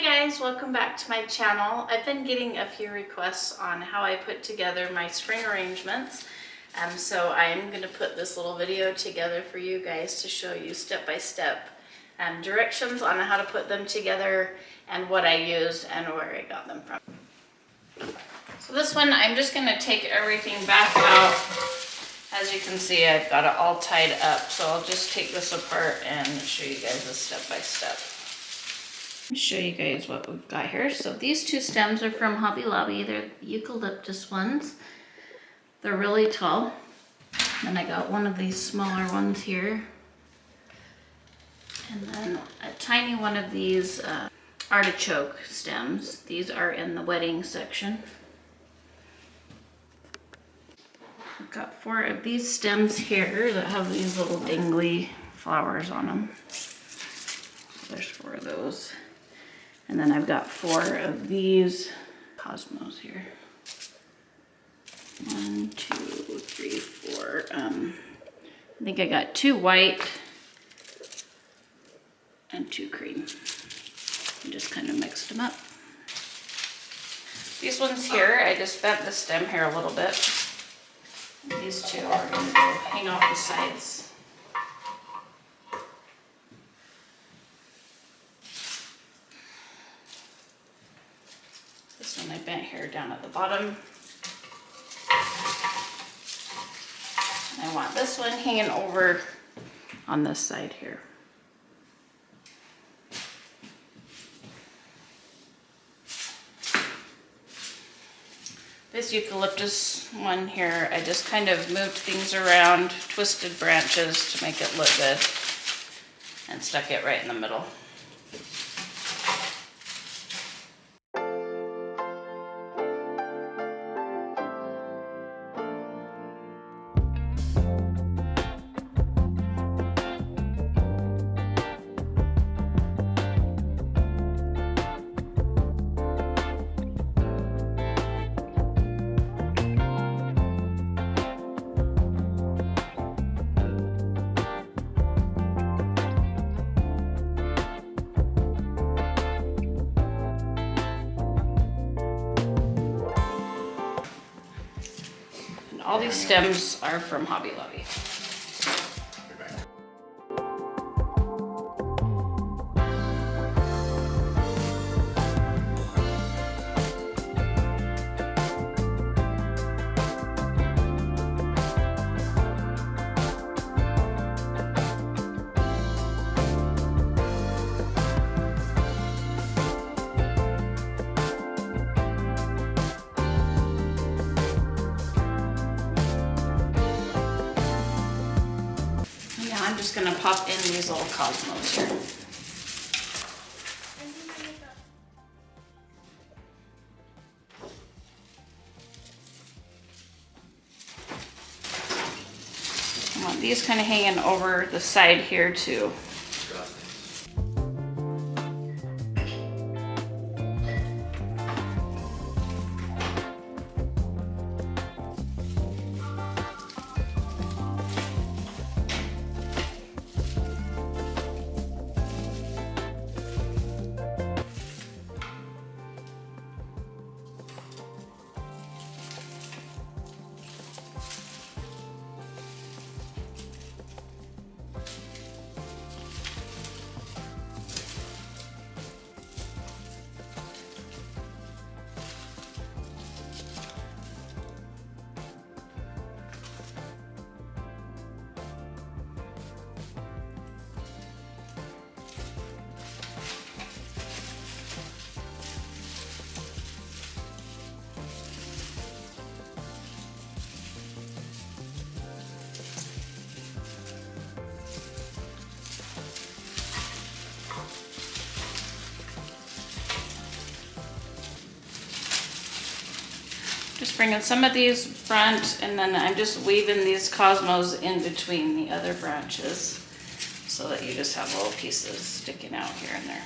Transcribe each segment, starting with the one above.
Hi guys, welcome back to my channel. I've been getting a few requests on how I put together my spring arrangements. So I'm going to put this little video together for you guys to show you step-by-step directions on how to put them together and what I used and where I got them from. So this one, I'm just going to take everything back out. As you can see, I've got it all tied up, so I'll just take this apart and show you guys a step-by-step. Show you guys what we've got here. So these two stems are from Hobby Lobby. They're eucalyptus ones. They're really tall. Then I got one of these smaller ones here. And then a tiny one of these artichoke stems. These are in the wedding section. I've got 4 of these stems here that have these little dangly flowers on them. There's 4 of those. And then I've got 4 of these cosmos here. 1, 2, 3, 4. I think I got 2 white and 2 cream. And just kind of mixed them up. These ones here, I just bent the stem here a little bit. These 2 are going to go hang off the sides. This one I bent here down at the bottom. I want this one hanging over on this side here. This eucalyptus one here, I just kind of moved things around, twisted branches to make it look good, and stuck it right in the middle. All these stems are from Hobby Lobby. I'm just going to pop in these little cosmos here. I want these kind of hanging over the side here too. Just bringing some of these front, and then I'm just weaving these cosmos in between the other branches so that you just have little pieces sticking out here and there.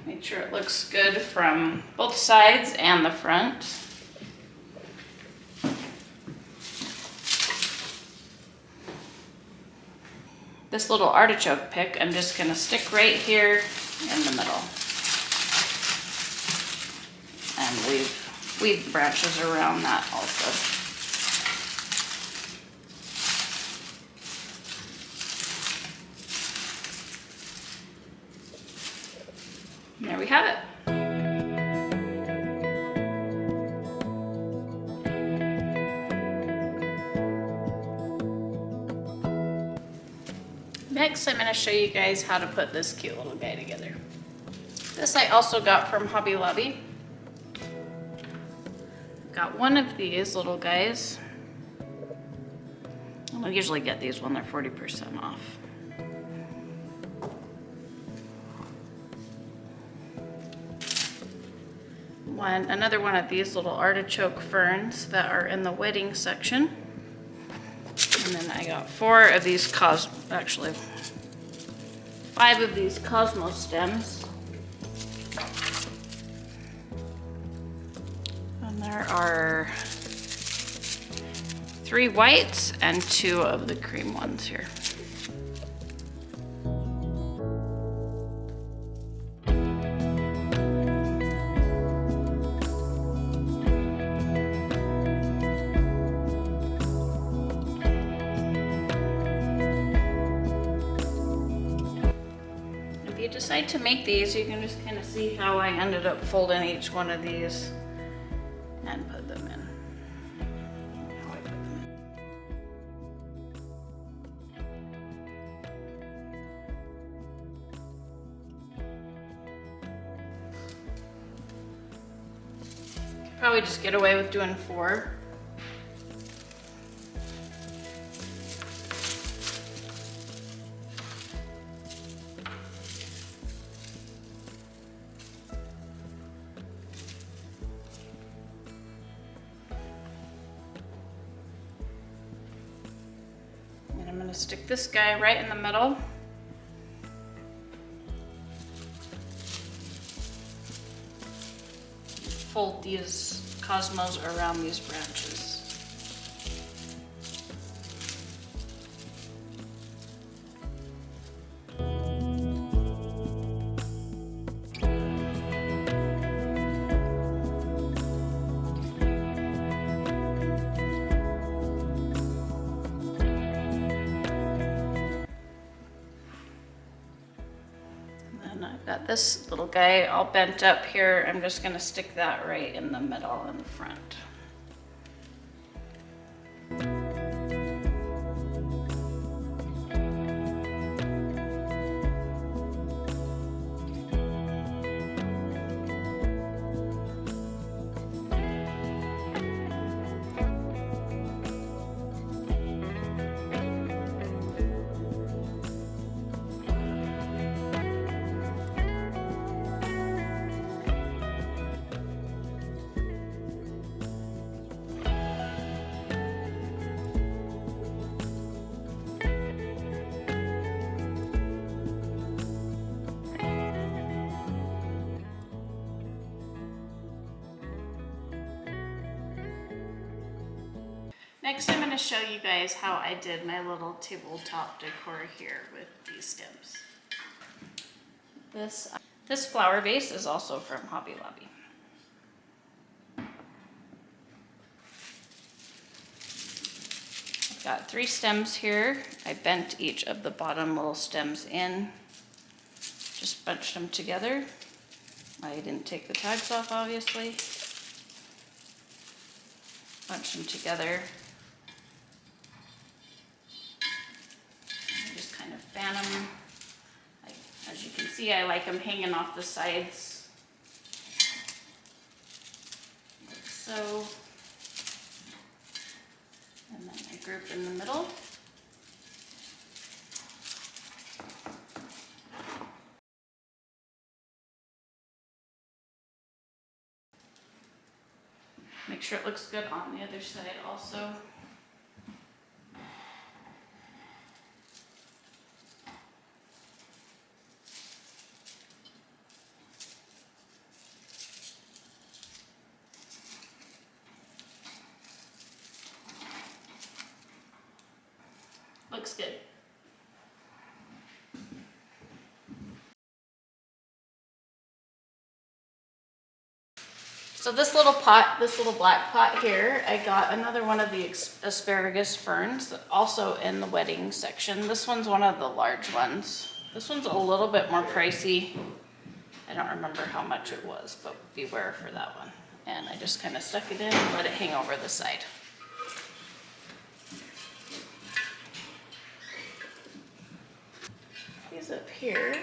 Make sure it looks good from both sides and the front. This little artichoke pick, I'm just gonna stick right here in the middle. And weave branches around that also. And there we have it. Next, I'm going to show you guys how to put this cute little guy together. This I also got from Hobby Lobby. Got one of these little guys. I usually get these when they're 40% off. Another one of these little artichoke ferns that are in the wedding section. And then I got 5 of these Cosmo stems. And there are 3 whites and 2 of the cream ones here. If you decide to make these, you can just kind of see how I ended up folding each one of these and put them in. How I put them in. Probably just get away with doing 4. I'm going to stick this guy right in the middle. Fold these cosmos around these branches. Got this little guy all bent up here. I'm just gonna stick that right in the middle in the front. Next, I'm going to show you guys how I did my little tabletop decor here with these stems. This flower vase is also from Hobby Lobby. I've got 3 stems here. I bent each of the bottom little stems in, just bunched them together. I didn't take the tags off, obviously. Bunch them together. Fan them. As you can see, I like them hanging off the sides, like so. And then I group in the middle. Make sure it looks good on the other side also. looks good. So this little pot, this little black pot here, I got another one of the asparagus ferns, also in the wedding section. This one's one of the large ones. This one's a little bit more pricey. I don't remember how much it was, but beware for that one. And I just kind of stuck it in and let it hang over the side. These up here,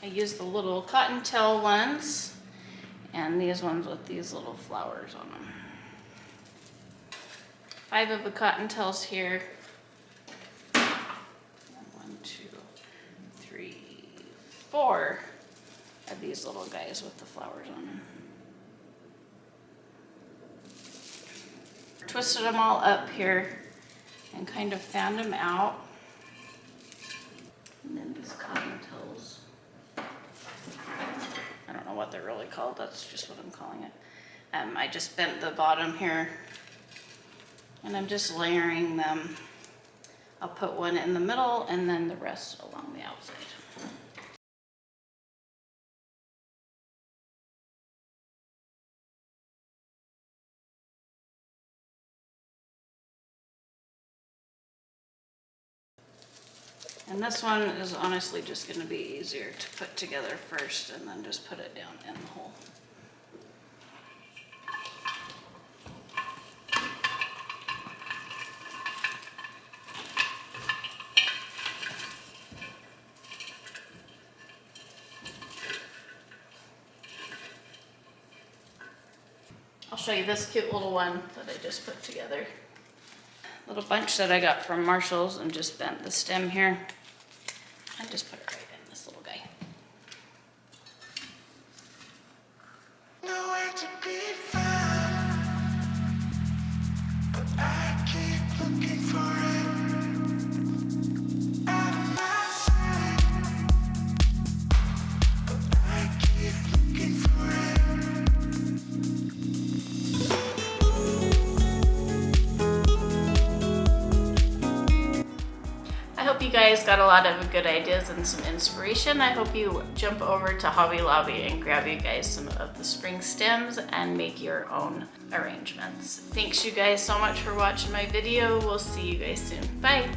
I use the little cottontail ones and these ones with these little flowers on them. 5 of the cottontails here. 1, 2, 3, 4 of these little guys with the flowers on them. Twisted them all up here and kind of fanned them out. And then these cottontails. I don't know what they're really called, that's just what I'm calling it. I just bent the bottom here and I'm just layering them. I'll put one in the middle and then the rest along the outside. And this one is honestly just going to be easier to put together first and then just put it down in the hole. I'll show you this cute little one that I just put together. Little bunch that I got from Marshall's and just bent the stem here. I just put it right in this little guy. Nowhere to be found, but I keep looking for it. Out of my sight, but I keep looking for it. I hope you guys got a lot of good ideas and some inspiration. I hope you jump over to Hobby Lobby and grab you guys some of the spring stems and make your own arrangements. Thanks you guys so much for watching my video. We'll see you guys soon. Bye.